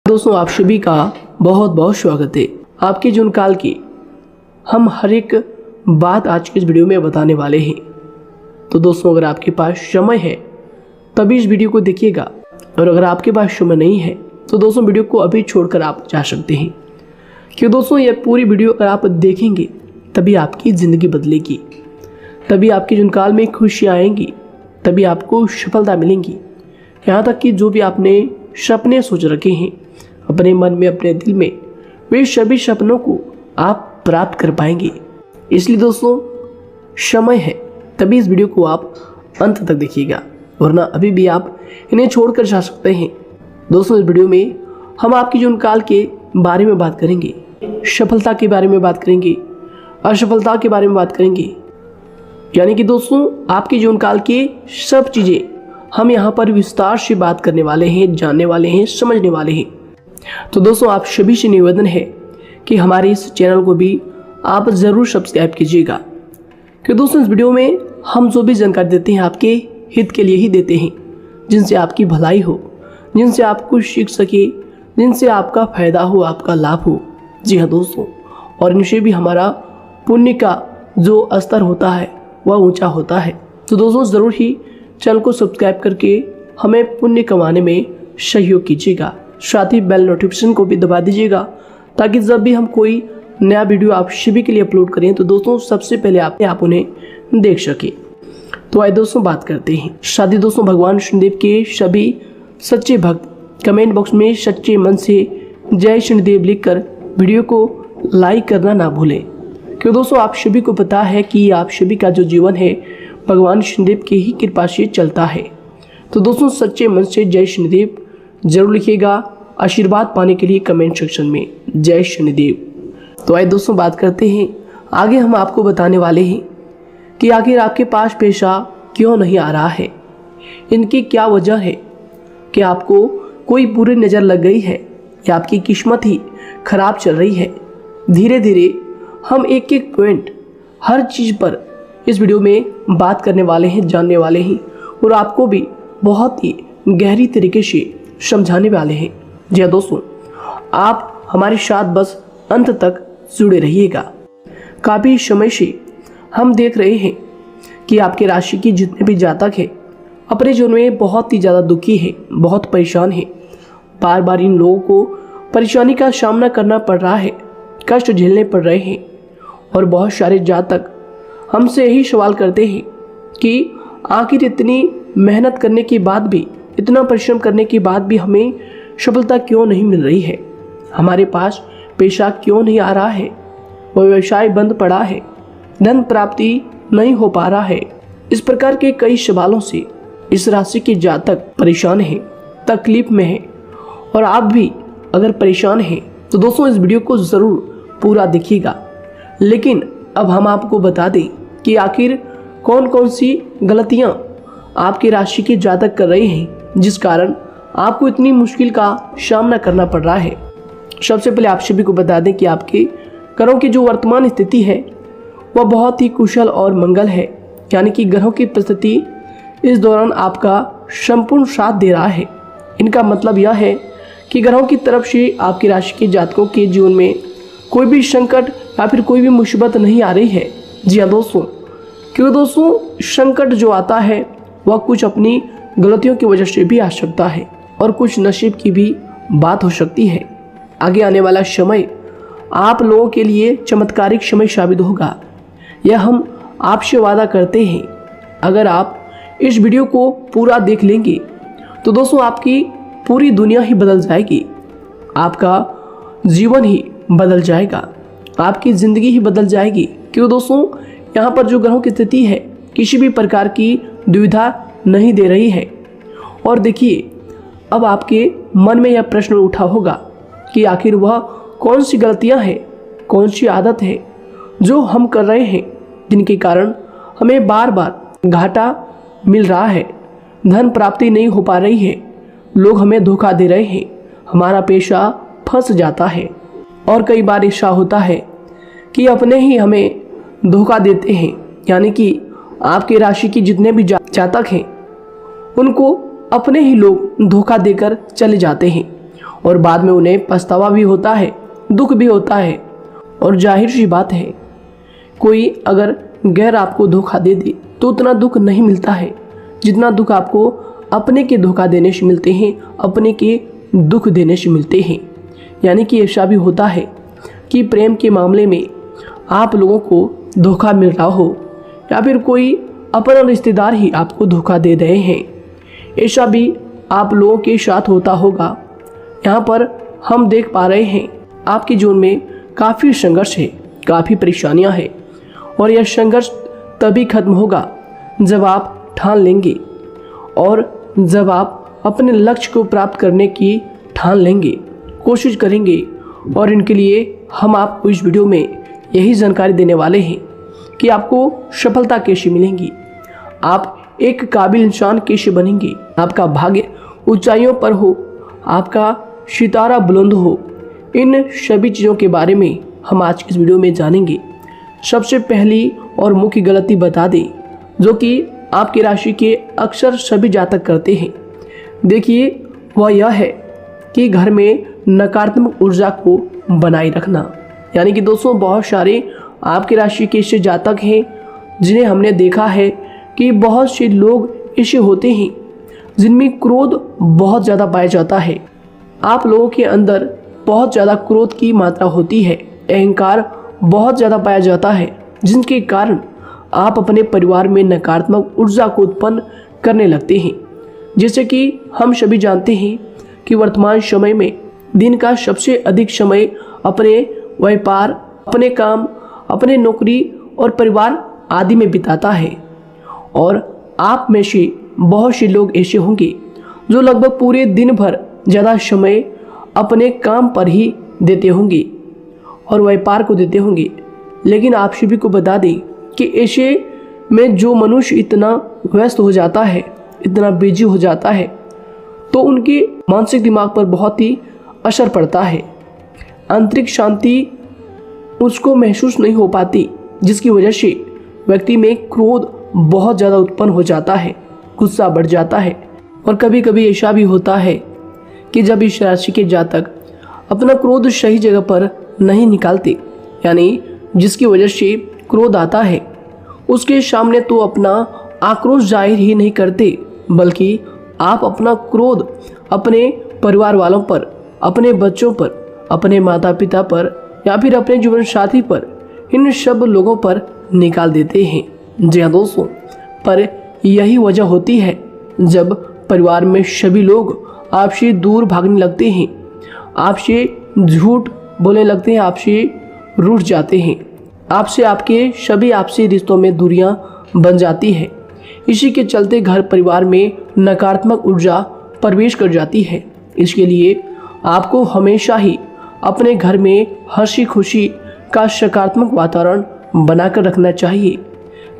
दोस्तों आप सभी का बहुत बहुत स्वागत है। आपके जीवन काल की हम हर एक बात आज के इस वीडियो में बताने वाले हैं। तो दोस्तों अगर आपके पास समय है तभी इस वीडियो को देखिएगा, और अगर आपके पास समय नहीं है तो दोस्तों वीडियो को अभी छोड़कर आप जा सकते हैं। क्यों दोस्तों, यह पूरी वीडियो अगर आप देखेंगे तभी आपकी ज़िंदगी बदलेगी, तभी आपके जीवन काल में खुशियाँ आएंगी, तभी आपको सफलता मिलेंगी। यहाँ तक कि जो भी आपने सपने सोच रखे हैं अपने मन में, अपने दिल में, वे सभी सपनों को आप प्राप्त कर पाएंगे। इसलिए दोस्तों समय है तभी इस वीडियो को आप अंत तक देखिएगा, वरना अभी भी आप इन्हें छोड़कर जा सकते हैं। दोस्तों इस वीडियो में हम आपके जीवन काल के बारे में बात करेंगे, सफलता के बारे में बात करेंगे, असफलता के बारे में बात करेंगे। यानी कि दोस्तों आपके जीवन काल के सब चीज़ें हम यहाँ पर विस्तार से बात करने वाले हैं, जानने वाले हैं, समझने वाले हैं। तो दोस्तों आप सभी से निवेदन है कि हमारे इस चैनल को भी आप ज़रूर सब्सक्राइब कीजिएगा, क्योंकि दोस्तों इस वीडियो में हम जो भी जानकारी देते हैं आपके हित के लिए ही देते हैं, जिनसे आपकी भलाई हो, जिनसे आप कुछ सीख सके, जिनसे आपका फ़ायदा हो, आपका लाभ हो। जी हाँ दोस्तों, और इनसे भी हमारा पुण्य का जो स्तर होता है वह ऊंचा होता है। तो दोस्तों ज़रूर ही चैनल को सब्सक्राइब करके हमें पुण्य कमाने में सहयोग कीजिएगा। साथ ही बेल नोटिफिकेशन को भी दबा दीजिएगा, ताकि जब भी हम कोई नया वीडियो आप सभी के लिए अपलोड करें तो दोस्तों सबसे पहले आप उन्हें देख सकें। तो आइए दोस्तों बात करते हैं। साथ ही दोस्तों भगवान शनिदेव के सभी सच्चे भक्त कमेंट बॉक्स में सच्चे मन से जय शनिदेव लिखकर वीडियो को लाइक करना ना भूलें, क्योंकि दोस्तों आप सभी को पता है कि आप सभी का जो जीवन है भगवान शनिदेव की ही कृपा से चलता है। तो दोस्तों सच्चे मन से जय शनिदेव जरूर लिखिएगा, आशीर्वाद पाने के लिए कमेंट सेक्शन में जय शनिदेव। तो आइए दोस्तों बात करते हैं। आगे हम आपको बताने वाले हैं कि आखिर आपके पास पैसा क्यों नहीं आ रहा है, इनकी क्या वजह है, कि आपको कोई बुरी नज़र लग गई है या आपकी किस्मत ही खराब चल रही है। धीरे धीरे हम एक एक पॉइंट हर चीज़ पर इस वीडियो में बात करने वाले हैं, जानने वाले हैं, और आपको भी बहुत ही गहरी तरीके से समझाने वाले हैं। जी हाँ दोस्तों, आप हमारे साथ बस अंत तक जुड़े रहिएगा। काफ़ी समय से हम देख रहे हैं कि आपके राशि की जितने भी जातक हैं अपने जीवन में बहुत ही ज़्यादा दुखी है, बहुत परेशान है। बार बार इन लोगों को परेशानी का सामना करना पड़ रहा है, कष्ट झेलने पड़ रहे हैं। और बहुत सारे जातक हमसे यही सवाल करते हैं कि आखिर इतनी मेहनत करने के बाद भी, इतना परिश्रम करने के बाद भी हमें सफलता क्यों नहीं मिल रही है, हमारे पास पैसा क्यों नहीं आ रहा है, वह व्यवसाय बंद पड़ा है, धन प्राप्ति नहीं हो पा रहा है। इस प्रकार के कई सवालों से इस राशि के जातक परेशान हैं, तकलीफ में हैं। और आप भी अगर परेशान हैं तो दोस्तों इस वीडियो को ज़रूर पूरा देखिएगा। लेकिन अब हम आपको बता दें कि आखिर कौन कौन सी गलतियां आपकी राशि के जातक कर रहे हैं जिस कारण आपको इतनी मुश्किल का सामना करना पड़ रहा है। सबसे पहले आप सभी को बता दें कि आपके ग्रहों की जो वर्तमान स्थिति है वह बहुत ही कुशल और मंगल है, यानी कि ग्रहों की परिस्थिति इस दौरान आपका संपूर्ण साथ दे रहा है। इनका मतलब यह है कि ग्रहों की तरफ से आपकी राशि के जातकों के जीवन में कोई भी संकट या फिर कोई भी मुसीबत नहीं आ रही है। जी हाँ दोस्तों, क्योंकि दोस्तों संकट जो आता है वह कुछ अपनी गलतियों की वजह से भी आ सकता है, और कुछ नसीब की भी बात हो सकती है। आगे आने वाला समय आप लोगों के लिए चमत्कारिक समय साबित होगा, यह हम आपसे वादा करते हैं। अगर आप इस वीडियो को पूरा देख लेंगे तो दोस्तों आपकी पूरी दुनिया ही बदल जाएगी, आपका जीवन ही बदल जाएगा, आपकी ज़िंदगी ही बदल जाएगी। क्यों दोस्तों, यहाँ पर जो ग्रहों की स्थिति है किसी भी प्रकार की दुविधा नहीं दे रही है। और देखिए, अब आपके मन में यह प्रश्न उठा होगा कि आखिर वह कौन सी गलतियाँ हैं, कौन सी आदत है जो हम कर रहे हैं, जिनके कारण हमें बार बार घाटा मिल रहा है, धन प्राप्ति नहीं हो पा रही है, लोग हमें धोखा दे रहे हैं, हमारा पैसा फंस जाता है। और कई बार ऐसा होता है कि अपने ही हमें धोखा देते हैं, यानी कि आपकी राशि की जितने भी जातक हैं उनको अपने ही लोग धोखा देकर चले जाते हैं। और बाद में उन्हें पछतावा भी होता है, दुख भी होता है। और जाहिर सी बात है, कोई अगर गैर आपको धोखा दे दे तो उतना दुख नहीं मिलता है जितना दुख आपको अपने के धोखा देने से मिलते हैं, अपने के दुख देने से मिलते हैं। यानी कि ऐसा भी होता है कि प्रेम के मामले में आप लोगों को धोखा मिल रहा हो या फिर कोई अपना रिश्तेदार ही आपको धोखा दे रहे हैं। ऐसा भी आप लोगों के साथ होता होगा। यहाँ पर हम देख पा रहे हैं आपके जीवन में काफ़ी संघर्ष है, काफ़ी परेशानियाँ हैं और यह संघर्ष तभी खत्म होगा जब आप ठान लेंगे और जब आप अपने लक्ष्य को प्राप्त करने की ठान लेंगे, कोशिश करेंगे। और इनके लिए हम आपको इस वीडियो में यही जानकारी देने वाले हैं कि आपको सफलता कैसे मिलेंगी, आप एक काबिल इंसान कैसे बनेंगे, आपका भाग्य ऊंचाइयों पर हो, आपका सितारा बुलंद हो। इन सभी चीज़ों के बारे में हम आज की इस वीडियो में जानेंगे। सबसे पहली और मुख्य गलती बता दें जो कि आपकी राशि के अक्सर सभी जातक करते हैं। देखिए, वह यह है कि घर में नकारात्मक ऊर्जा को बनाए रखना। यानी कि दोस्तों, बहुत सारे आपकी राशि के ऐसे जातक हैं जिन्हें हमने देखा है कि बहुत से लोग ऐसे होते हैं जिनमें क्रोध बहुत ज़्यादा पाया जाता है। आप लोगों के अंदर बहुत ज़्यादा क्रोध की मात्रा होती है, अहंकार बहुत ज़्यादा पाया जाता है, जिनके कारण आप अपने परिवार में नकारात्मक ऊर्जा को उत्पन्न करने लगते हैं। जैसे कि हम सभी जानते हैं कि वर्तमान समय में दिन का सबसे अधिक समय अपने व्यापार, अपने काम, अपने नौकरी और परिवार आदि में बिताता है। और आप में से बहुत से लोग ऐसे होंगे जो लगभग पूरे दिन भर ज़्यादा समय अपने काम पर ही देते होंगे और व्यापार को देते होंगे। लेकिन आप सभी को बता दें कि ऐसे में जो मनुष्य इतना व्यस्त हो जाता है, इतना बिजी हो जाता है, तो उनके मानसिक दिमाग पर बहुत ही असर पड़ता है। आंतरिक शांति उसको महसूस नहीं हो पाती, जिसकी वजह से व्यक्ति में क्रोध बहुत ज़्यादा उत्पन्न हो जाता है, गुस्सा बढ़ जाता है। और कभी कभी ऐसा भी होता है कि जब इस राशि के जातक अपना क्रोध सही जगह पर नहीं निकालते, यानी जिसकी वजह से क्रोध आता है, उसके सामने तो अपना आक्रोश जाहिर ही नहीं करते, बल्कि आप अपना क्रोध अपने परिवार वालों पर, अपने बच्चों पर, अपने माता पिता पर या फिर अपने जीवन साथी पर, इन सब लोगों पर निकाल देते हैं। जी हाँ दोस्तों, पर यही वजह होती है जब परिवार में सभी लोग आपसे दूर भागने लगते हैं, आपसे झूठ बोलने लगते हैं, आपसे रूठ जाते हैं, आपसे आपके सभी आपसी रिश्तों में दूरियां बन जाती है। इसी के चलते घर परिवार में नकारात्मक ऊर्जा प्रवेश कर जाती है। इसके लिए आपको हमेशा ही अपने घर में हंसी खुशी का सकारात्मक वातावरण बनाकर रखना चाहिए।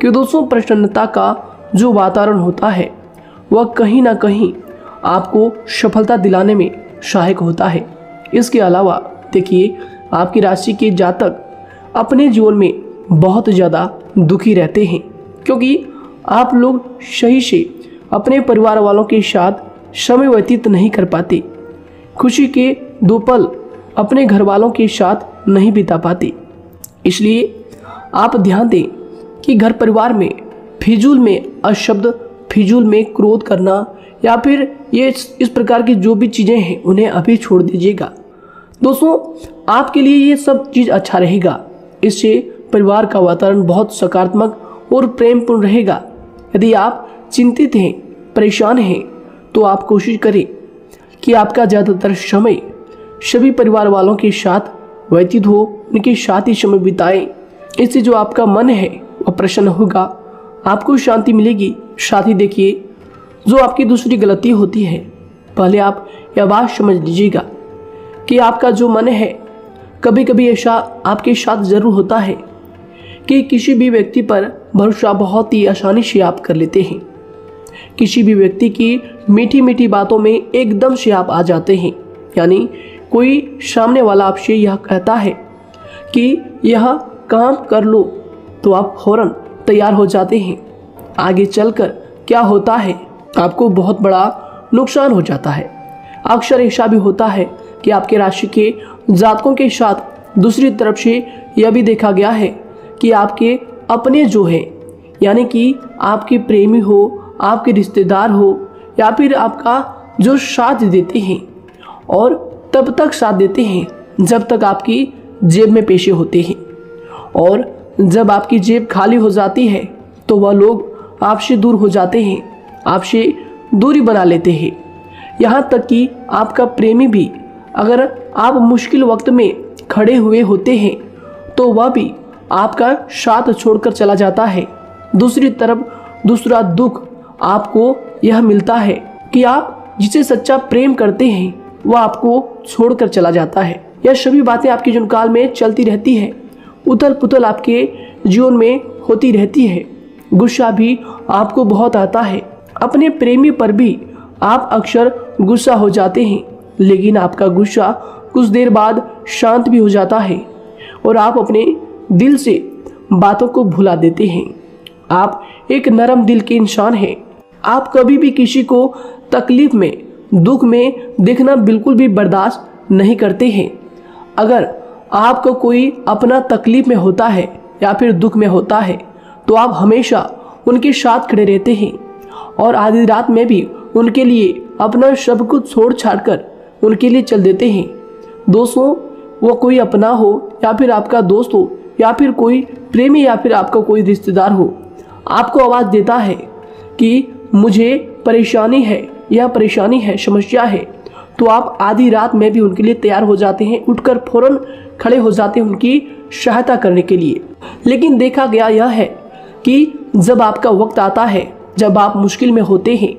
कि दोस्तों, प्रसन्नता का जो वातावरण होता है वह कहीं ना कहीं आपको सफलता दिलाने में सहायक होता है। इसके अलावा देखिए, आपकी राशि के जातक अपने जीवन में बहुत ज़्यादा दुखी रहते हैं, क्योंकि आप लोग सही से अपने परिवार वालों के साथ समय व्यतीत नहीं कर पाते, खुशी के दो पल अपने घर वालों के साथ नहीं बिता पाते। इसलिए आप ध्यान दें कि घर परिवार में फिजूल में अशब्द, फिजूल में क्रोध करना या फिर ये इस प्रकार की जो भी चीज़ें हैं उन्हें अभी छोड़ दीजिएगा। दोस्तों, आपके लिए ये सब चीज़ अच्छा रहेगा। इससे परिवार का वातावरण बहुत सकारात्मक और प्रेमपूर्ण रहेगा। यदि आप चिंतित हैं, परेशान हैं, तो आप कोशिश करें कि आपका ज़्यादातर समय सभी परिवार वालों के साथ व्यतीत हो, उनके साथ ही समय बिताएं। इससे जो आपका मन है वह प्रसन्न होगा, आपको शांति मिलेगी। साथ ही देखिए, जो आपकी दूसरी गलती होती है, पहले आप यह बात समझ लीजिएगा कि आपका जो मन है, कभी कभी ऐसा आपके साथ ज़रूर होता है कि किसी भी व्यक्ति पर भरोसा बहुत ही आसानी से आप कर लेते हैं। किसी भी व्यक्ति की मीठी मीठी बातों में एकदम से आप आ जाते हैं। यानी कोई सामने वाला आपसे यह कहता है कि यह काम कर लो, तो आप फौरन तैयार हो जाते हैं। आगे चलकर क्या होता है, आपको बहुत बड़ा नुकसान हो जाता है। अक्सर ऐसा भी होता है कि आपके राशि के जातकों के साथ दूसरी तरफ से यह भी देखा गया है कि आपके अपने जो है, यानी कि आपके प्रेमी हो, आपके रिश्तेदार हो, या फिर आपका जो साथ देते हैं और तब तक साथ देते हैं जब तक आपकी जेब में पैसे होते हैं, और जब आपकी जेब खाली हो जाती है तो वह लोग आपसे दूर हो जाते हैं, आपसे दूरी बना लेते हैं। यहाँ तक कि आपका प्रेमी भी अगर आप मुश्किल वक्त में खड़े हुए होते हैं तो वह भी आपका साथ छोड़कर चला जाता है। दूसरी तरफ दूसरा दुख आपको यह मिलता है कि आप जिसे सच्चा प्रेम करते हैं वह आपको छोड़कर चला जाता है। यह सभी बातें आपके जीवन काल में चलती रहती है, उथल पुथल आपके जीवन में होती रहती है। गुस्सा भी आपको बहुत आता है, अपने प्रेमी पर भी आप अक्सर गुस्सा हो जाते हैं, लेकिन आपका गुस्सा कुछ देर बाद शांत भी हो जाता है और आप अपने दिल से बातों को भुला देते हैं। आप एक नरम दिल के इंसान हैं। आप कभी भी किसी को तकलीफ में, दुख में देखना बिल्कुल भी बर्दाश्त नहीं करते हैं। अगर आपको कोई अपना तकलीफ में होता है या फिर दुख में होता है तो आप हमेशा उनके साथ खड़े रहते हैं और आधी रात में भी उनके लिए अपना सब कुछ छोड़ छाड़ कर उनके लिए चल देते हैं। दोस्तों, वो कोई अपना हो या फिर आपका दोस्त हो या फिर कोई प्रेमी या फिर आपका कोई रिश्तेदार हो, आपको आवाज़ देता है कि मुझे परेशानी है, यह परेशानी है, समस्या है, तो आप आधी रात में भी उनके लिए तैयार हो जाते हैं, उठकर फौरन खड़े हो जाते हैं उनकी सहायता करने के लिए। लेकिन देखा गया यह है कि जब आपका वक्त आता है, जब आप मुश्किल में होते हैं,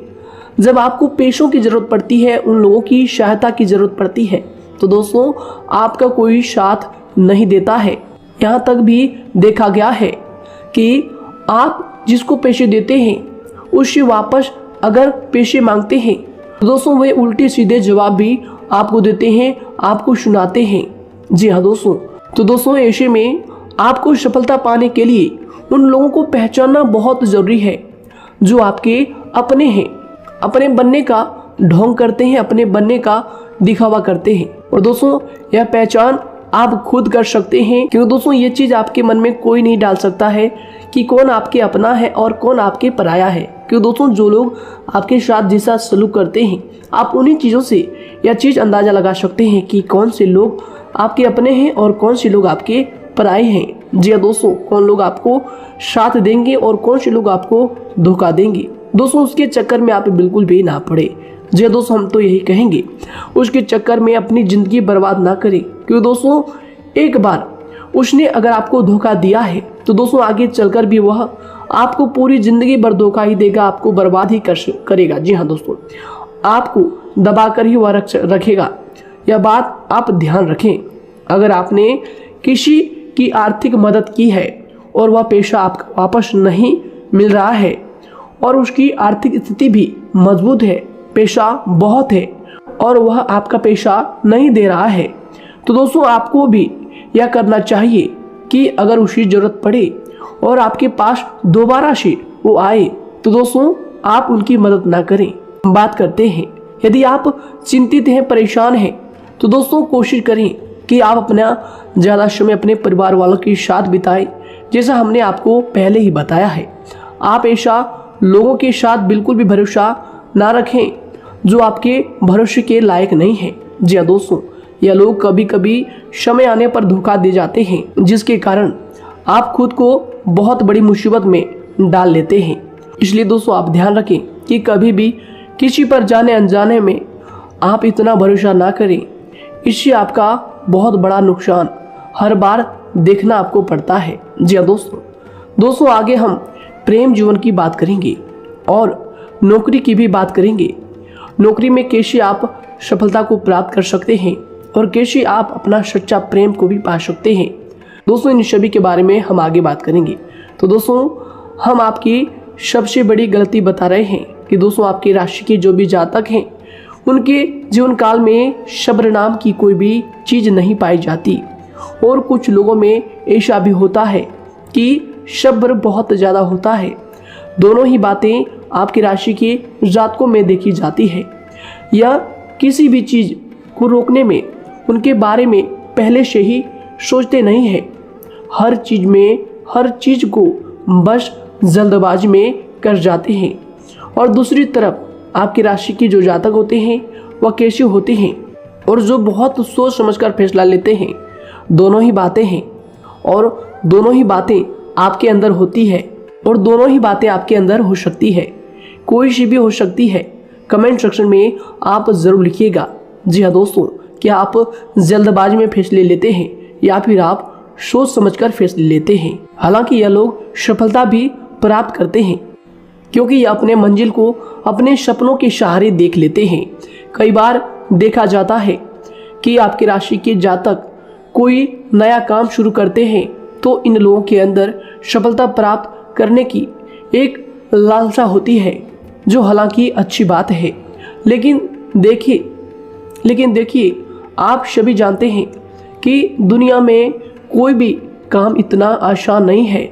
जब आपको पैसों की ज़रूरत पड़ती है, उन लोगों की सहायता की ज़रूरत पड़ती है, तो दोस्तों आपका कोई साथ नहीं देता है। यहाँ तक भी देखा गया है कि आप जिसको पैसे देते हैं उससे वापस अगर पैसे मांगते हैं तो दोस्तों वे उल्टे सीधे जवाब भी आपको देते हैं, आपको सुनाते हैं। जी हाँ दोस्तों, तो दोस्तों ऐसे में आपको सफलता पाने के लिए उन लोगों को पहचानना बहुत ज़रूरी है जो आपके अपने हैं, अपने बनने का ढोंग करते हैं, अपने बनने का दिखावा करते हैं। और दोस्तों यह पहचान आप खुद कर सकते हैं, क्योंकि दोस्तों ये चीज़ आपके मन में कोई नहीं डाल सकता है कि कौन आपके अपना है और कौन आपके पराया है। क्योंकि दोस्तों जो लोग आपके साथ जैसा सलूक करते हैं, आप उन्हीं चीज़ों से यह चीज़ अंदाज़ा लगा सकते हैं कि कौन से लोग आपके अपने हैं और कौन से लोग आपके पराए हैं। जी हाँ दोस्तों, कौन लोग आपको साथ देंगे और कौन से लोग आपको धोखा देंगे। दोस्तों उसके चक्कर में आप बिल्कुल भी ना पड़े। जी दोस्तों, हम तो यही कहेंगे उसके चक्कर में अपनी ज़िंदगी बर्बाद ना करें, क्योंकि दोस्तों एक बार उसने अगर आपको धोखा दिया है तो दोस्तों आगे चलकर भी वह आपको पूरी ज़िंदगी भर धोखा ही देगा, आपको बर्बाद ही करेगा। जी हाँ दोस्तों, आपको दबा कर ही वह रखेगा। यह बात आप ध्यान रखें। अगर आपने किसी की आर्थिक मदद की है और वह पैसा आपको वापस नहीं मिल रहा है और उसकी आर्थिक स्थिति भी मजबूत है, पैसा बहुत है और वह आपका पैसा नहीं दे रहा है, तो दोस्तों आपको भी यह करना चाहिए कि अगर उसकी ज़रूरत पड़े और आपके पास दोबारा से वो आए तो दोस्तों आप उनकी मदद ना करें। बात करते हैं, यदि आप चिंतित हैं, परेशान हैं, तो दोस्तों कोशिश करें कि आप अपना ज़्यादा समय अपने परिवार वालों के साथ बिताएं, जैसा हमने आपको पहले ही बताया है। आप ऐसा लोगों के साथ बिल्कुल भी भरोसा ना रखें जो आपके भरोसे के लायक नहीं है। जी हाँ दोस्तों, यह लोग कभी कभी समय आने पर धोखा दे जाते हैं, जिसके कारण आप खुद को बहुत बड़ी मुसीबत में डाल लेते हैं। इसलिए दोस्तों आप ध्यान रखें कि कभी भी किसी पर जाने अनजाने में आप इतना भरोसा ना करें, इससे आपका बहुत बड़ा नुकसान हर बार देखना आपको पड़ता है। जी हाँ दोस्तों आगे हम प्रेम जीवन की बात करेंगे और नौकरी की भी बात करेंगे। नौकरी में कैसे आप सफलता को प्राप्त कर सकते हैं और कैसे आप अपना सच्चा प्रेम को भी पा सकते हैं। दोस्तों इन सभी के बारे में हम आगे बात करेंगे। तो दोस्तों हम आपकी सबसे बड़ी गलती बता रहे हैं कि दोस्तों आपकी राशि के जो भी जातक हैं उनके जीवन काल में सब्र नाम की कोई भी चीज़ नहीं पाई जाती, और कुछ लोगों में ऐसा भी होता है कि सब्र बहुत ज़्यादा होता है। दोनों ही बातें आपकी राशि के जातकों में देखी जाती है। या किसी भी चीज़ को रोकने में उनके बारे में पहले से ही सोचते नहीं हैं। हर चीज को बस जल्दबाजी में कर जाते हैं। और दूसरी तरफ आपकी राशि के जो जातक होते हैं वह कैसे होते हैं और जो बहुत सोच समझकर फैसला लेते हैं। दोनों ही बातें हैं और दोनों ही बातें आपके अंदर होती है और दोनों ही बातें आपके अंदर हो सकती है। कोई सी भी हो सकती है। कमेंट सेक्शन में आप ज़रूर लिखिएगा। जी हाँ दोस्तों, क्या आप जल्दबाजी में फैसले लेते हैं या फिर आप सोच समझकर फैसले लेते हैं। हालांकि यह लोग सफलता भी प्राप्त करते हैं क्योंकि यह अपने मंजिल को अपने सपनों के सहारे देख लेते हैं। कई बार देखा जाता है कि आपकी राशि के जातक कोई नया काम शुरू करते हैं तो इन लोगों के अंदर सफलता प्राप्त करने की एक लालसा होती है, जो हालांकि अच्छी बात है। लेकिन देखिए आप सभी जानते हैं कि दुनिया में कोई भी काम इतना आसान नहीं है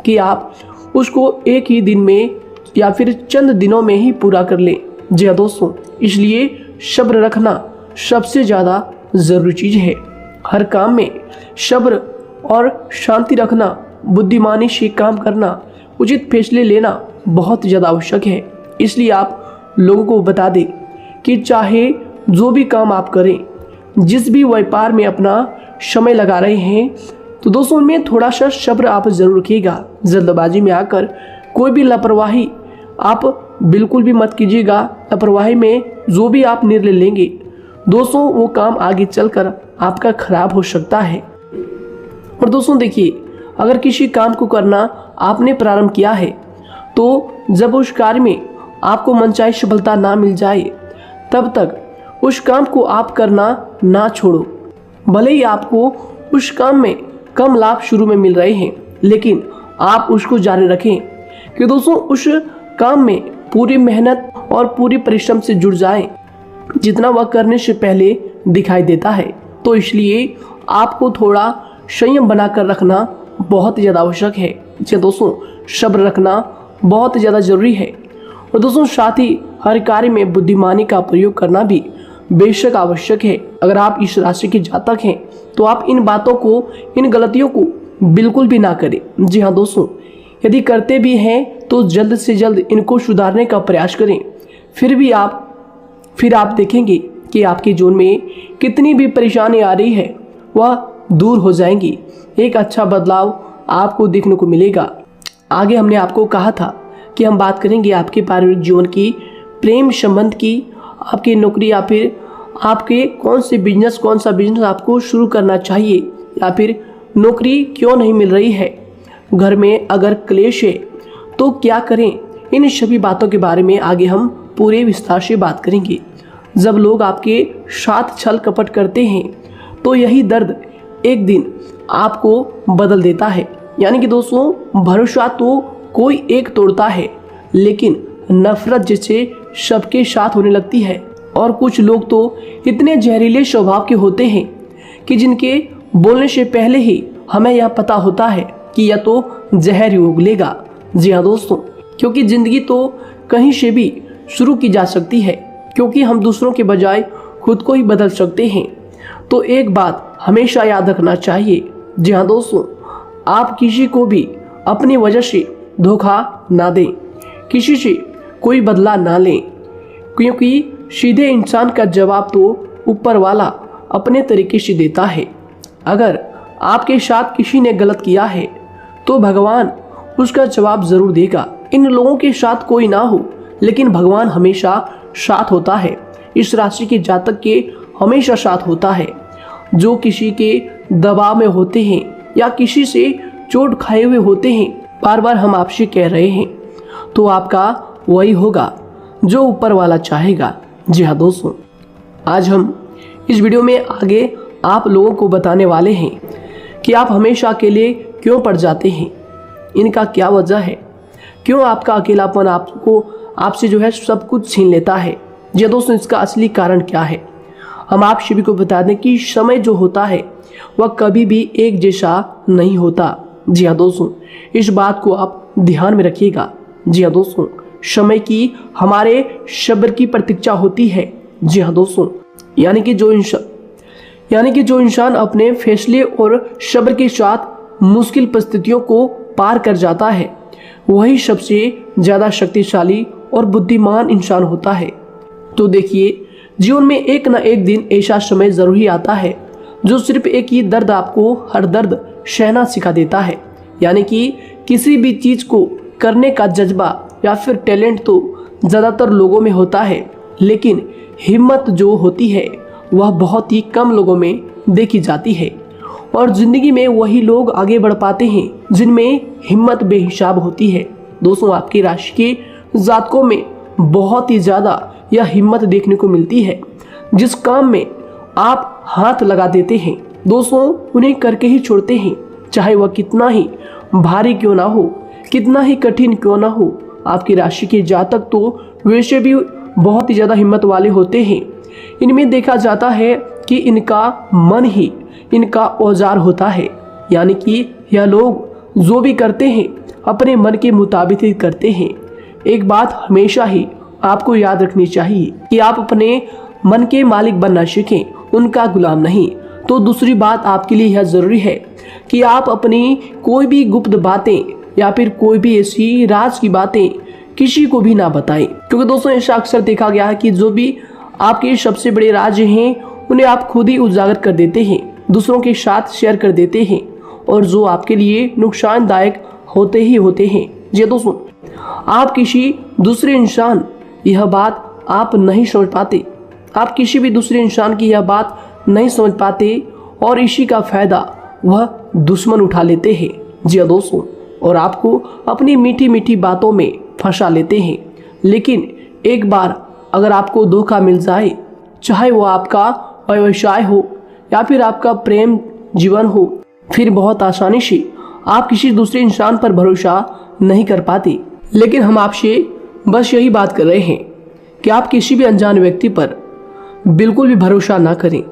कि आप उसको एक ही दिन में या फिर चंद दिनों में ही पूरा कर लें। जी हाँ दोस्तों, इसलिए सब्र रखना सबसे ज़्यादा ज़रूरी चीज़ है। हर काम में सब्र और शांति रखना, बुद्धिमानी से काम करना, उचित फैसले लेना बहुत ज़्यादा आवश्यक है। इसलिए आप लोगों को बता दें कि चाहे जो भी काम आप करें, जिस भी व्यापार में अपना समय लगा रहे हैं, तो दोस्तों उनमें थोड़ा सा सब्र आप जरूर रखिएगा। जल्दबाजी में आकर कोई भी लापरवाही आप बिल्कुल भी मत कीजिएगा। लापरवाही में जो भी आप निर्णय लेंगे दोस्तों, वो काम आगे चलकर आपका खराब हो सकता है। और दोस्तों देखिए, अगर किसी काम को करना आपने प्रारंभ किया है तो जब उस कार्य में आपको मनचाही सफलता ना मिल जाए तब तक उस काम को आप करना ना छोड़ो। भले ही आपको उस काम में कम लाभ शुरू में मिल रहे हैं, लेकिन आप उसको जारी रखें कि दोस्तों उस काम में पूरी मेहनत और पूरी परिश्रम से जुड़ जाए जितना वह करने से पहले दिखाई देता है। तो इसलिए आपको थोड़ा संयम बनाकर रखना बहुत ज़्यादा आवश्यक है। जी दोस्तों, सब्र रखना बहुत ज़्यादा ज़रूरी है। और दोस्तों साथ ही हर कार्य में बुद्धिमानी का प्रयोग करना भी बेशक आवश्यक है। अगर आप इस राशि के जातक हैं तो आप इन बातों को, इन गलतियों को बिल्कुल भी ना करें। जी हाँ दोस्तों, यदि करते भी हैं तो जल्द से जल्द इनको सुधारने का प्रयास करें। फिर आप देखेंगे कि आपके जीवन में कितनी भी परेशानी आ रही है वह दूर हो जाएंगी। एक अच्छा बदलाव आपको देखने को मिलेगा। आगे हमने आपको कहा था कि हम बात करेंगे आपके पारिवारिक जीवन की, प्रेम संबंध की, आपकी नौकरी या फिर आपके कौन सा बिजनेस आपको शुरू करना चाहिए या फिर नौकरी क्यों नहीं मिल रही है, घर में अगर क्लेश है तो क्या करें। इन सभी बातों के बारे में आगे हम पूरे विस्तार से बात करेंगे। जब लोग आपके साथ छल कपट करते हैं तो यही दर्द एक दिन आपको बदल देता है। यानी कि दोस्तों, भरोसा तो कोई एक तोड़ता है, लेकिन नफरत जैसे सबके साथ होने लगती है। और कुछ लोग तो इतने जहरीले स्वभाव के होते हैं कि जिनके बोलने से पहले ही हमें यह पता होता है कि यह तो जहर ही उगलेगा। जी हाँ दोस्तों, क्योंकि ज़िंदगी तो कहीं से भी शुरू की जा सकती है, क्योंकि हम दूसरों के बजाय खुद को ही बदल सकते हैं। तो एक बात हमेशा याद रखना चाहिए। जी हाँ दोस्तों, आप किसी को भी अपनी वजह से धोखा ना दें, किसी से कोई बदला ना लें, क्योंकि सीधे इंसान का जवाब तो ऊपर वाला अपने तरीके से देता है। अगर आपके साथ किसी ने गलत किया है तो भगवान उसका जवाब जरूर देगा। इन लोगों के साथ कोई ना हो, लेकिन भगवान हमेशा साथ होता है। इस राशि के जातक के हमेशा साथ होता है। जो किसी के दबाव में होते हैं या किसी से चोट खाए हुए होते हैं, बार बार हम आपसे कह रहे हैं, तो आपका वही होगा जो ऊपर वाला चाहेगा। जी हाँ दोस्तों, आज हम इस वीडियो में आगे आप लोगों को बताने वाले हैं कि आप हमेशा अकेले क्यों पड़ जाते हैं, इनका क्या वजह है, क्यों आपका अकेलापन आपसे जो है सब कुछ छीन लेता है। जी दोस्तों, इसका असली कारण क्या है हम आप सभी को बता दें कि समय जो होता है वह कभी भी एक जैसा नहीं होता। जी हाँ दोस्तों, इस बात को आप ध्यान में रखिएगा। जी हाँ दोस्तों, समय की हमारे सब्र की प्रतीक्षा होती है। जी हाँ दोस्तों, यानी कि जो यानी कि जो इंसान अपने फैसले और सब्र के साथ मुश्किल परिस्थितियों को पार कर जाता है वही सबसे ज़्यादा शक्तिशाली और बुद्धिमान इंसान होता है। तो देखिए, जीवन में एक ना एक दिन ऐसा समय ज़रूर ही आता है जो सिर्फ एक ही दर्द आपको हर दर्द सहना सिखा देता है। यानी कि किसी भी चीज़ को करने का जज्बा या फिर टैलेंट तो ज़्यादातर लोगों में होता है, लेकिन हिम्मत जो होती है वह बहुत ही कम लोगों में देखी जाती है। और ज़िंदगी में वही लोग आगे बढ़ पाते हैं जिनमें हिम्मत बेहिसाब होती है। दोस्तों, आपकी राशि के जातकों में बहुत ही ज़्यादा यह हिम्मत देखने को मिलती है। जिस काम में आप हाथ लगा देते हैं दोस्तों उन्हें करके ही छोड़ते हैं, चाहे वह कितना ही भारी क्यों ना हो, कितना ही कठिन क्यों ना हो। आपकी राशि के जातक तो वैसे भी बहुत ही ज़्यादा हिम्मत वाले होते हैं। इनमें देखा जाता है कि इनका मन ही इनका औजार होता है। यानी कि यह लोग जो भी करते हैं अपने मन के मुताबिक ही करते हैं। एक बात हमेशा ही आपको याद रखनी चाहिए कि आप अपने मन के मालिक बनना सीखें, उनका गुलाम नहीं। तो दूसरी बात आपके लिए यह ज़रूरी है कि आप अपनी कोई भी गुप्त बातें या फिर कोई भी ऐसी राज की बातें किसी को भी ना बताएं, क्योंकि दोस्तों ऐसा अक्सर देखा गया है कि जो भी आपके सबसे बड़े राज हैं उन्हें आप खुद ही उजागर कर देते हैं, दूसरों के साथ शेयर कर देते हैं और जो आपके लिए नुकसानदायक होते ही होते हैं। जी दोस्तों, आप किसी दूसरे इंसान यह बात आप नहीं समझ पाते, आप किसी भी दूसरे इंसान की यह बात नहीं समझ पाते और इसी का फायदा वह दुश्मन उठा लेते हैं। जी दोस्तों, और आपको अपनी मीठी मीठी बातों में फंसा लेते हैं। लेकिन एक बार अगर आपको धोखा मिल जाए, चाहे वो आपका व्यवसाय हो या फिर आपका प्रेम जीवन हो, फिर बहुत आसानी से आप किसी दूसरे इंसान पर भरोसा नहीं कर पाते। लेकिन हम आपसे बस यही बात कर रहे हैं कि आप किसी भी अनजान व्यक्ति पर बिल्कुल भी भरोसा ना करें,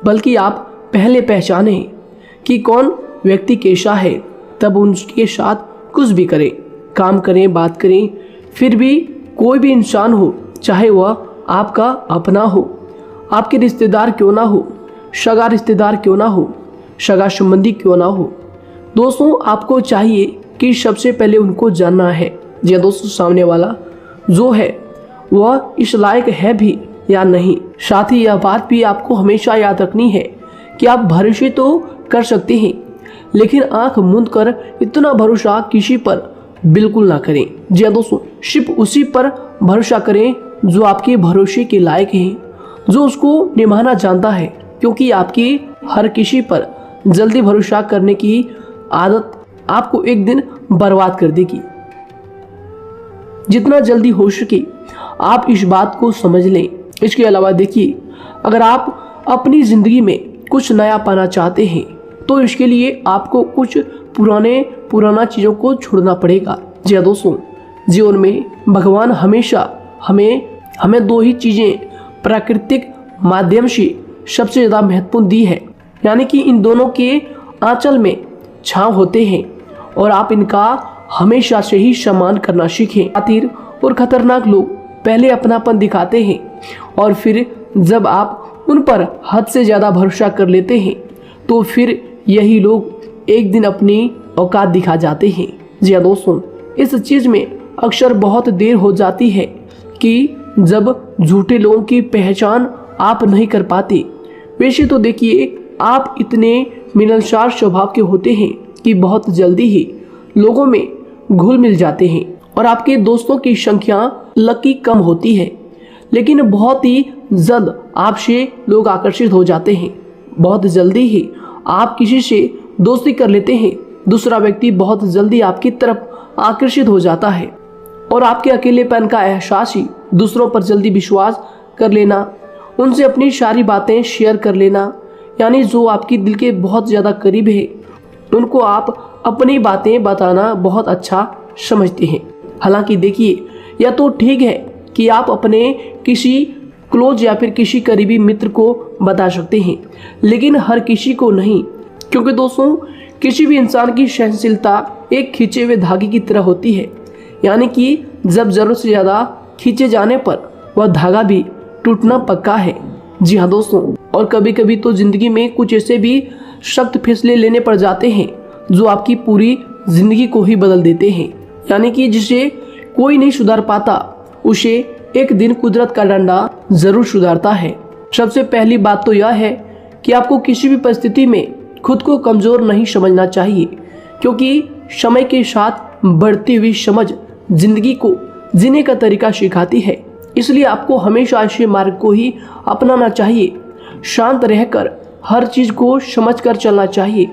बल्कि आप पहले पहचानें कि कौन व्यक्ति कैसा है, तब उनके साथ कुछ भी करें, काम करें, बात करें। फिर भी कोई भी इंसान हो, चाहे वह आपका अपना हो, आपके रिश्तेदार क्यों ना हो, सगा रिश्तेदार क्यों ना हो, सगा संबंधी क्यों ना हो, दोस्तों आपको चाहिए कि सबसे पहले उनको जानना है या दोस्तों सामने वाला जो है वह इस लायक है भी या नहीं। साथ ही यह बात भी आपको हमेशा याद रखनी है कि आप भरोसे तो कर सकते हैं, लेकिन आंख मूंद कर इतना भरोसा किसी पर बिल्कुल ना करें। जी दोस्तों, सिर्फ उसी पर भरोसा करें जो आपके भरोसे के लायक है, जो उसको निभाना जानता है, क्योंकि आपकी हर किसी पर जल्दी भरोसा करने की आदत आपको एक दिन बर्बाद कर देगी। जितना जल्दी हो सके आप इस बात को समझ लें। इसके अलावा देखिए, अगर आप अपनी ज़िंदगी में कुछ नया पाना चाहते हैं तो इसके लिए आपको कुछ पुराना चीज़ों को छोड़ना पड़ेगा। जी दोस्तों, जीवन में भगवान हमेशा हमें दो ही चीज़ें प्राकृतिक माध्यम से सबसे ज़्यादा महत्वपूर्ण दी है, यानी कि इन दोनों के आंचल में छांव होते हैं और आप इनका हमेशा से ही सम्मान करना सीखें। शातिर और खतरनाक लोग पहले अपनापन दिखाते हैं और फिर जब आप उन पर हद से ज़्यादा भरोसा कर लेते हैं तो फिर यही लोग एक दिन अपनी औकात दिखा जाते हैं। जी हाँ दोस्तों, इस चीज़ में अक्सर बहुत देर हो जाती है कि जब झूठे लोगों की पहचान आप नहीं कर पाते। वैसे तो देखिए, आप इतने मिलनसार स्वभाव के होते हैं कि बहुत जल्दी ही लोगों में घुल मिल जाते हैं और आपके दोस्तों की संख्या लकी कम होती है, लेकिन बहुत ही जल्द आपसे लोग आकर्षित हो जाते हैं। बहुत जल्दी ही आप किसी से दोस्ती कर लेते हैं, दूसरा व्यक्ति बहुत जल्दी आपकी तरफ आकर्षित हो जाता है और आपके अकेलेपन का एहसास ही दूसरों पर जल्दी विश्वास कर लेना, उनसे अपनी सारी बातें शेयर कर लेना, यानी जो आपकी दिल के बहुत ज़्यादा करीब है उनको आप अपनी बातें बताना बहुत अच्छा समझते हैं। हालांकि देखिए, यह तो ठीक है कि आप अपने किसी क्लोज या फिर किसी करीबी मित्र को बता सकते हैं, लेकिन हर किसी को नहीं, क्योंकि दोस्तों किसी भी इंसान की सहनशीलता एक खींचे हुए धागे की तरह होती है, यानी कि जब ज़रूरत से ज़्यादा खींचे जाने पर वह धागा भी टूटना पक्का है। जी हाँ दोस्तों, और कभी कभी तो जिंदगी में कुछ ऐसे भी सख्त फैसले लेने पड़ जाते हैं जो आपकी पूरी जिंदगी को ही बदल देते हैं। यानी कि जिसे कोई नहीं सुधार पाता उसे एक दिन कुदरत का डंडा जरूर सुधारता है। सबसे पहली बात तो यह है कि आपको किसी भी परिस्थिति में खुद को कमजोर नहीं समझना चाहिए, क्योंकि समय के साथ बढ़ती हुई समझ जिंदगी को जीने का तरीका सिखाती है। इसलिए आपको हमेशा ऐसे मार्ग को ही अपनाना चाहिए। शांत रहकर हर चीज को समझकर चलना चाहिए।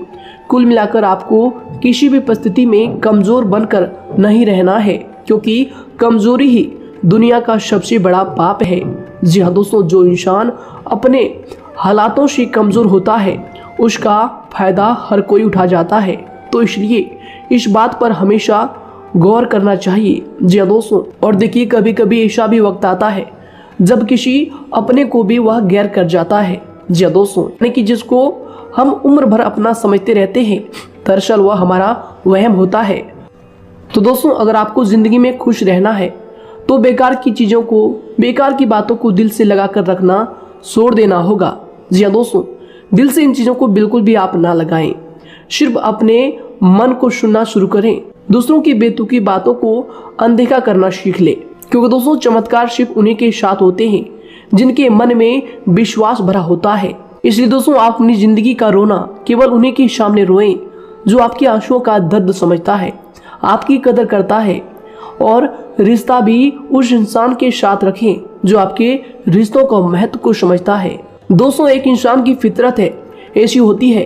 कुल मिलाकर आपको किसी भी परिस्थिति में कमजोर बनकर नहीं रहना है, क्योंकि कमजोरी ही दुनिया का सबसे बड़ा पाप है। जी हाँ दोस्तों, जो इंसान अपने हालातों से कमजोर होता है उसका फायदा हर कोई उठा जाता है। तो इसलिए इस बात पर हमेशा गौर करना चाहिए। जी हाँ दोस्तों, और देखिए कभी कभी ऐसा भी वक्त आता है जब किसी अपने को भी वह गैर कर जाता है। जी हाँ दोस्तों, यानी कि जिसको हम उम्र भर अपना समझते रहते हैं, दरअसल वह हमारा वहम होता है। तो दोस्तों, अगर आपको जिंदगी में खुश रहना है तो बेकार की चीजों को, बेकार की बातों को दिल से लगा कर रखना छोड़ देना होगा। जी हाँ दोस्तों, दिल से इन चीजों को बिल्कुल भी आप ना लगाएं। सिर्फ अपने मन को सुनना शुरू करें। दूसरों की बेतुकी बातों को अनदेखा करना सीख ले, क्योंकि दोस्तों चमत्कार सिर्फ उन्हीं के साथ होते हैं जिनके मन में विश्वास भरा होता है। इसलिए दोस्तों, आप अपनी जिंदगी का रोना केवल उन्हीं के सामने रोएं जो आपके आंसुओं का दर्द समझता है, आपकी कदर करता है, और रिश्ता भी उस इंसान के साथ रखें जो आपके रिश्तों का महत्व को समझता है। दोस्तों, एक इंसान की फितरत है ऐसी होती है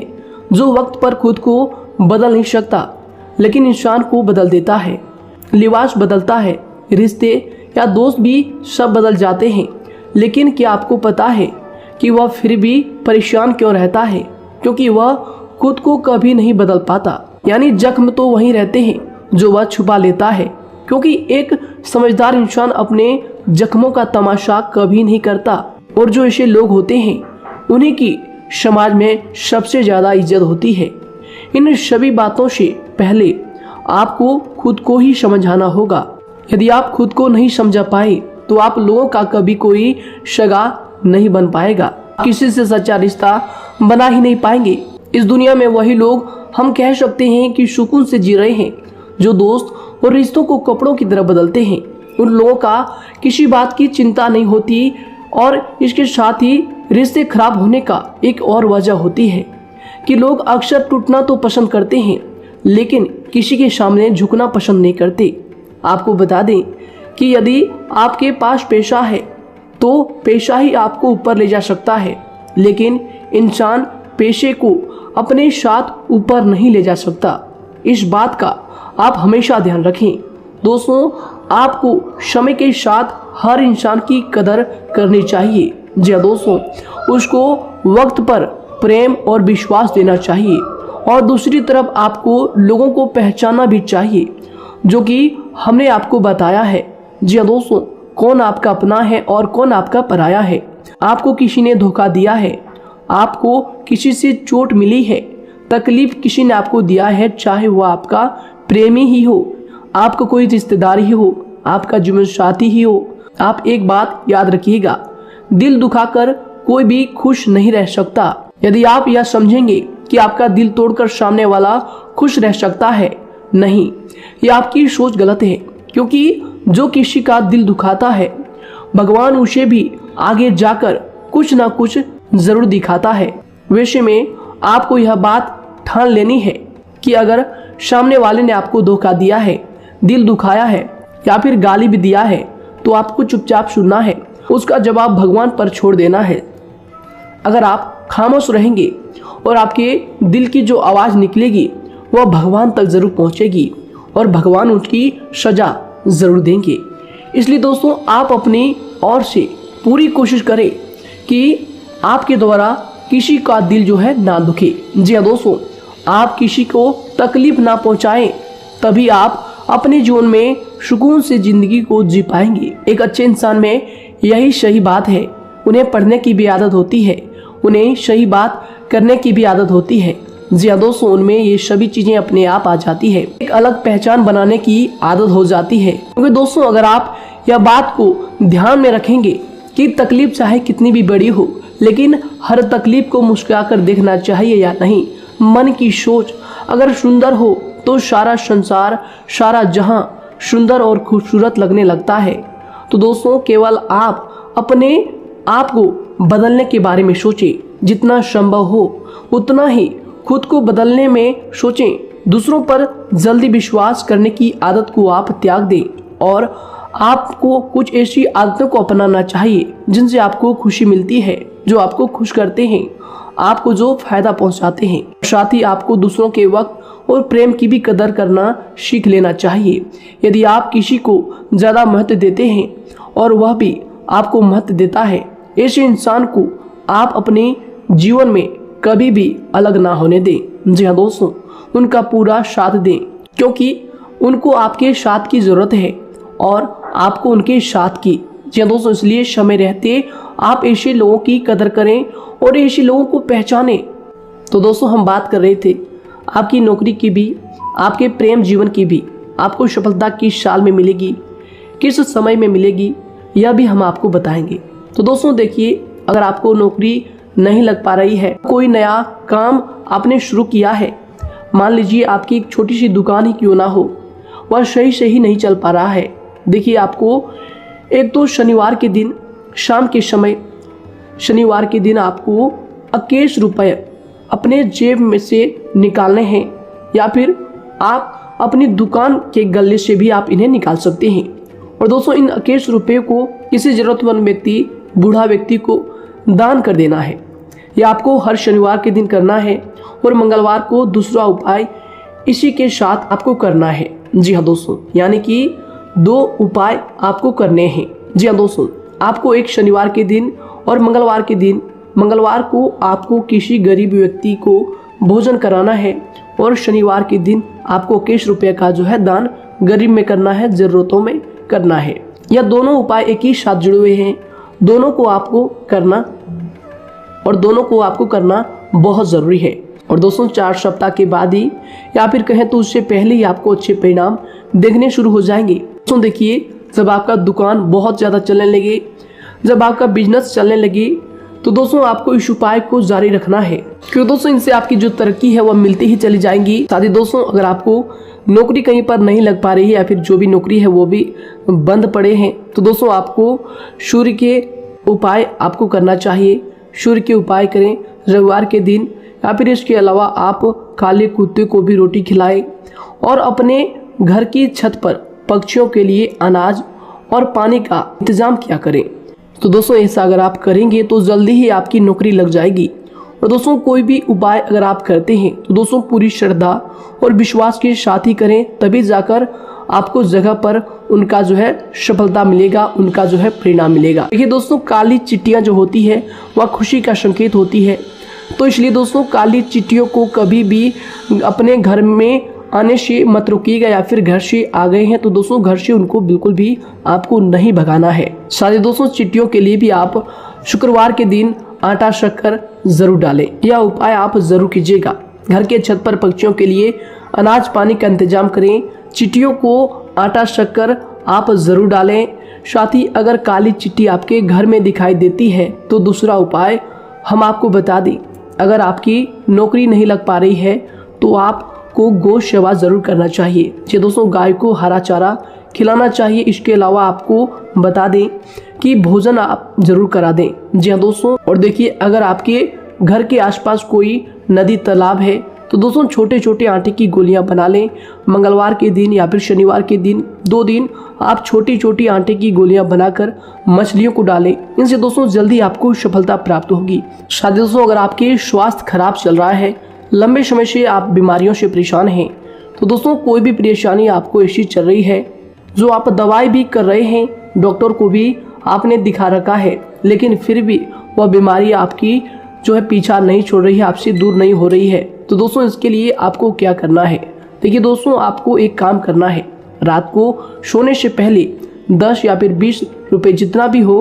जो वक्त पर खुद को बदल नहीं सकता, लेकिन इंसान को बदल देता है। लिबास बदलता है, रिश्ते या दोस्त भी सब बदल जाते हैं, लेकिन क्या आपको पता है कि वह फिर भी परेशान क्यों रहता है? क्योंकि वह खुद को कभी नहीं बदल पाता। यानी जख्म तो वहीं रहते हैं जो वह छुपा लेता है, क्योंकि एक समझदार इंसान अपने जख्मों का तमाशा कभी नहीं करता। और जो ऐसे लोग होते हैं उन्हीं की समाज में सबसे ज्यादा इज्जत होती है। इन सभी बातों से पहले आपको खुद को ही समझाना होगा। यदि आप खुद को नहीं समझा पाए तो आप लोगों का कभी कोई सगा नहीं बन पाएगा, किसी से सच्चा रिश्ता बना ही नहीं पाएंगे। इस दुनिया में वही लोग हम कह सकते हैं कि सुकून से जी रहे हैं जो दोस्त और रिश्तों को कपड़ों की तरह बदलते हैं। उन लोगों का किसी बात की चिंता नहीं होती, और इसके साथ ही रिश्ते खराब होने का एक और वजह होती है कि लोग अक्सर टूटना तो पसंद करते हैं, लेकिन किसी के सामने झुकना पसंद नहीं करते। आपको बता दें कि यदि आपके पास पैसा है तो पैसा ही आपको ऊपर ले जा सकता है, लेकिन इंसान पैसे को अपने साथ ऊपर नहीं ले जा सकता। इस बात का आप हमेशा ध्यान रखें। दोस्तों, आपको समय के साथ हर इंसान की कदर करनी चाहिए। जी हाँ दोस्तों, उसको वक्त पर प्रेम और विश्वास देना चाहिए, और दूसरी तरफ आपको लोगों को पहचानना भी चाहिए जो कि हमने आपको बताया है। जी हाँ दोस्तों, कौन आपका अपना है और कौन आपका पराया है। आपको किसी ने धोखा दिया है, आपको किसी से चोट मिली है, तकलीफ किसी ने आपको दिया है, चाहे वो आपका प्रेमी ही हो, आपका कोई रिश्तेदार ही हो, आपका जीवन साथी ही हो। आप एक बात याद रखिएगा, दिल दुखाकर कोई भी खुश नहीं रह सकता। यदि आप यह समझेंगे कि आपका दिल तोड़कर सामने वाला खुश रह सकता है, नहीं, यह आपकी सोच गलत है, क्योंकि जो किसी का दिल दुखाता है भगवान उसे भी आगे जाकर कुछ ना कुछ जरूर दिखाता है। वैसे में आपको यह बात ठान लेनी है कि अगर सामने वाले ने आपको धोखा दिया है, दिल दुखाया है या फिर गाली भी दिया है, तो आपको चुपचाप सुनना है, उसका जवाब भगवान पर छोड़ देना है। अगर आप खामोश रहेंगे और आपके दिल की जो आवाज़ निकलेगी वह भगवान तक जरूर पहुंचेगी, और भगवान उसकी सजा जरूर देंगे। इसलिए दोस्तों, आप अपनी ओर से पूरी कोशिश करें कि आपके द्वारा किसी का दिल जो है ना दुखे। जी हाँ दोस्तों, आप किसी को तकलीफ ना पहुंचाएं, तभी आप अपने जीवन में सुकून से जिंदगी को जी पाएंगे। एक अच्छे इंसान में यही सही बात है। उन्हें पढ़ने की भी आदत होती है, उन्हें सही बात करने की भी आदत होती है। जी हाँ दोस्तों, उनमें ये सभी चीजें अपने आप आ जाती है। एक अलग पहचान बनाने की आदत हो जाती है। क्योंकि दोस्तों, अगर आप यह बात को ध्यान में रखेंगे कि तकलीफ चाहे कितनी भी बड़ी हो, लेकिन हर तकलीफ को मुस्कुराकर देखना चाहिए या नहीं। मन की सोच अगर सुंदर हो तो सारा संसार, सारा जहां सुंदर और खूबसूरत लगने लगता है। तो दोस्तों केवल आप अपने आप को बदलने के बारे में सोचें, जितना संभव हो उतना ही खुद को बदलने में सोचें। दूसरों पर जल्दी विश्वास करने की आदत को आप त्याग दें और आपको कुछ ऐसी आदतों को अपनाना चाहिए जिनसे आपको खुशी मिलती है, जो आपको खुश करते हैं, आपको जो फायदा पहुंचाते हैं। साथ ही आपको दूसरों के वक्त और प्रेम की भी कदर करना सीख लेना चाहिए। यदि आप किसी को ज़्यादा महत्व देते हैं और वह भी आपको महत्व देता है, ऐसे इंसान को आप अपने जीवन में कभी भी अलग ना होने दें। जी हाँ दोस्तों, उनका पूरा साथ दें, क्योंकि उनको आपके साथ की ज़रूरत है और आपको उनके साथ की। जी हाँ दोस्तों, इसलिए समय रहते आप ऐसे लोगों की कदर करें और ऐसे लोगों को पहचानें। तो दोस्तों हम बात कर रहे थे आपकी नौकरी की भी, आपके प्रेम जीवन की भी। आपको सफलता किस साल में मिलेगी, किस समय में मिलेगी, यह भी हम आपको बताएंगे। तो दोस्तों देखिए, अगर आपको नौकरी नहीं लग पा रही है, कोई नया काम आपने शुरू किया है, मान लीजिए आपकी एक छोटी सी दुकान ही क्यों ना हो, वह सही से ही नहीं चल पा रहा है। देखिए आपको एक तो शनिवार के दिन शाम के समय, शनिवार के दिन आपको 21 रुपये अपने जेब में से निकालने हैं, या फिर आप अपनी दुकान के गले से भी आप इन्हें निकाल सकते हैं। और दोस्तों इन 21 रुपये को किसी ज़रूरतमंद व्यक्ति, बूढ़ा व्यक्ति को दान कर देना है। यह आपको हर शनिवार के दिन करना है और मंगलवार को दूसरा उपाय इसी के साथ आपको करना है। जी हाँ दोस्तों, यानी कि 2 उपाय आपको करने हैं। जी हाँ दोस्तों, आपको एक शनिवार के दिन और मंगलवार के दिन, मंगलवार को आपको किसी गरीब व्यक्ति को भोजन कराना है और शनिवार के दिन आपको 21 रुपये का जो है दान गरीब में करना है, ज़रूरतों में करना है। यह दोनों उपाय एक ही साथ जुड़े हुए हैं, दोनों को आपको करना और दोनों को आपको करना बहुत ज़रूरी है। और दोस्तों 4 सप्ताह के बाद ही, या फिर कहें तो उससे पहले ही आपको अच्छे परिणाम देखने शुरू हो जाएंगे। दोस्तों देखिए, जब आपका दुकान बहुत ज़्यादा चलने लगे, जब आपका बिजनेस चलने लगे, तो दोस्तों आपको इस उपाय को जारी रखना है, क्योंकि दोस्तों इनसे आपकी जो तरक्की है वह मिलती ही चली जाएंगी। साथ ही दोस्तों अगर आपको नौकरी कहीं पर नहीं लग पा रही है, या फिर जो भी नौकरी है वो भी बंद पड़े हैं, तो दोस्तों आपको सूर्य के उपाय आपको करना चाहिए। सूर्य के उपाय करें रविवार के दिन, या फिर इसके अलावा आप काले कुत्ते को भी रोटी खिलाएं और अपने घर की छत पर पक्षियों के लिए अनाज और पानी का इंतजाम किया करें। तो दोस्तों ऐसा अगर आप करेंगे तो जल्दी ही आपकी नौकरी लग जाएगी। और दोस्तों कोई भी उपाय अगर आप करते हैं तो दोस्तों पूरी श्रद्धा और विश्वास के साथ ही करें, तभी जाकर आपको जगह पर उनका जो है सफलता मिलेगा, उनका जो है परिणाम मिलेगा। देखिए दोस्तों, काली चिट्टियाँ जो होती है वह खुशी का संकेत होती है, तो इसलिए दोस्तों काली चिट्टियों को कभी भी अपने घर में आने से मत रोकिएगा, या फिर घर से आ गए हैं तो दोस्तों घर से उनको बिल्कुल भी आपको नहीं भगाना है। साथ दोस्तों चिट्टियों के लिए भी आप शुक्रवार के दिन आटा शक्कर जरूर डालें, यह उपाय आप जरूर कीजिएगा। घर के छत पर पक्षियों के लिए अनाज पानी का इंतजाम करें, चिट्टियों को आटा शक्कर आप जरूर डालें। साथ ही अगर काली चिट्टी आपके घर में दिखाई देती है तो दूसरा उपाय हम आपको बता दें, अगर आपकी नौकरी नहीं लग पा रही है तो आपको गौ सेवा जरूर करना चाहिए। जी दोस्तों, गाय को हरा चारा खिलाना चाहिए। इसके अलावा आपको बता दें कि भोजन आप जरूर करा दें। जी हाँ दोस्तों, और देखिए अगर आपके घर के आसपास कोई नदी तालाब है तो दोस्तों छोटे छोटे आटे की गोलियां बना लें। मंगलवार के दिन या फिर शनिवार के दिन 2 दिन आप छोटी छोटी आटे की गोलियां बनाकर मछलियों को डालें। इनसे दोस्तों जल्दी आपको सफलता प्राप्त होगी। साथ ही दोस्तों अगर आपके स्वास्थ्य खराब चल रहा है, लंबे समय से आप बीमारियों से परेशान हैं, तो दोस्तों कोई भी परेशानी आपको ऐसी चल रही है जो आप दवाई भी कर रहे हैं, डॉक्टर को भी आपने दिखा रखा है, लेकिन फिर भी वह बीमारी आपकी जो है पीछा नहीं छोड़ रही है, आपसे दूर नहीं हो रही है, तो दोस्तों इसके लिए आपको क्या करना है। देखिए दोस्तों, आपको एक काम करना है, रात को सोने से पहले 10 या फिर 20 रुपए जितना भी हो,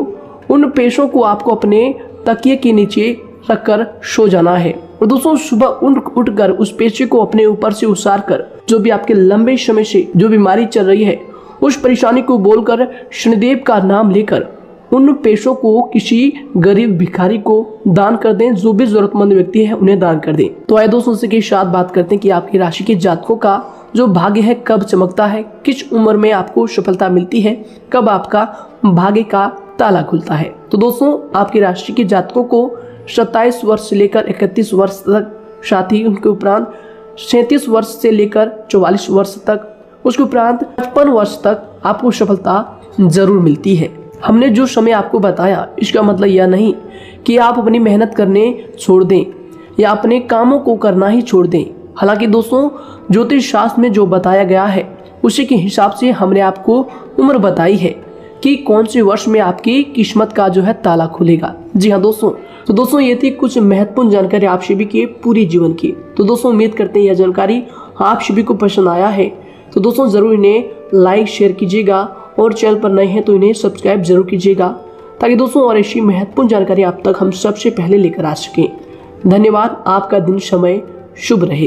उन पैसों को आपको अपने तकिए के नीचे रखकर सो जाना है। और दोस्तों सुबह उठकर उस पैसे को अपने ऊपर से उतार कर, जो भी आपके लंबे समय से जो बीमारी चल रही है उस परेशानी को बोलकर शनिदेव का नाम लेकर उन पैसों को किसी गरीब भिखारी को दान कर दें, जो भी जरूरतमंद व्यक्ति है उन्हें दान कर दें। तो आइए दोस्तों इसी के साथ बात करते हैं कि आपकी राशि के जातकों का जो भाग्य है कब चमकता है, किस उम्र में आपको सफलता मिलती है, कब आपका भाग्य का ताला खुलता है। तो दोस्तों आपकी राशि के जातकों को 27 वर्ष से लेकर 31 वर्ष तक, साथ ही उनके उपरांत 37 वर्ष से लेकर 44 वर्ष तक, उसके उपरांत 55 वर्ष तक आपको सफलता जरूर मिलती है। हमने जो समय आपको बताया इसका मतलब यह नहीं कि आप अपनी मेहनत करने छोड़ दें या अपने कामों को करना ही छोड़ दें। हालांकि दोस्तों ज्योतिष शास्त्र में जो बताया गया है उसी के हिसाब से हमने आपको उम्र बताई है कि कौन से वर्ष में आपकी किस्मत का जो है ताला खुलेगा। जी हाँ दोस्तों, तो दोस्तों ये थी कुछ महत्वपूर्ण जानकारी आप सभी की पूरी जीवन की। तो दोस्तों उम्मीद करते हैं यह जानकारी आप सभी को पसंद आया है। तो दोस्तों जरूर इन्हें लाइक शेयर कीजिएगा और चैनल पर नए हैं तो इन्हें सब्सक्राइब जरूर कीजिएगा, ताकि दोस्तों और ऐसी महत्वपूर्ण जानकारी आप तक हम सबसे पहले लेकर आ सकें। धन्यवाद। आपका दिन समय शुभ रहे।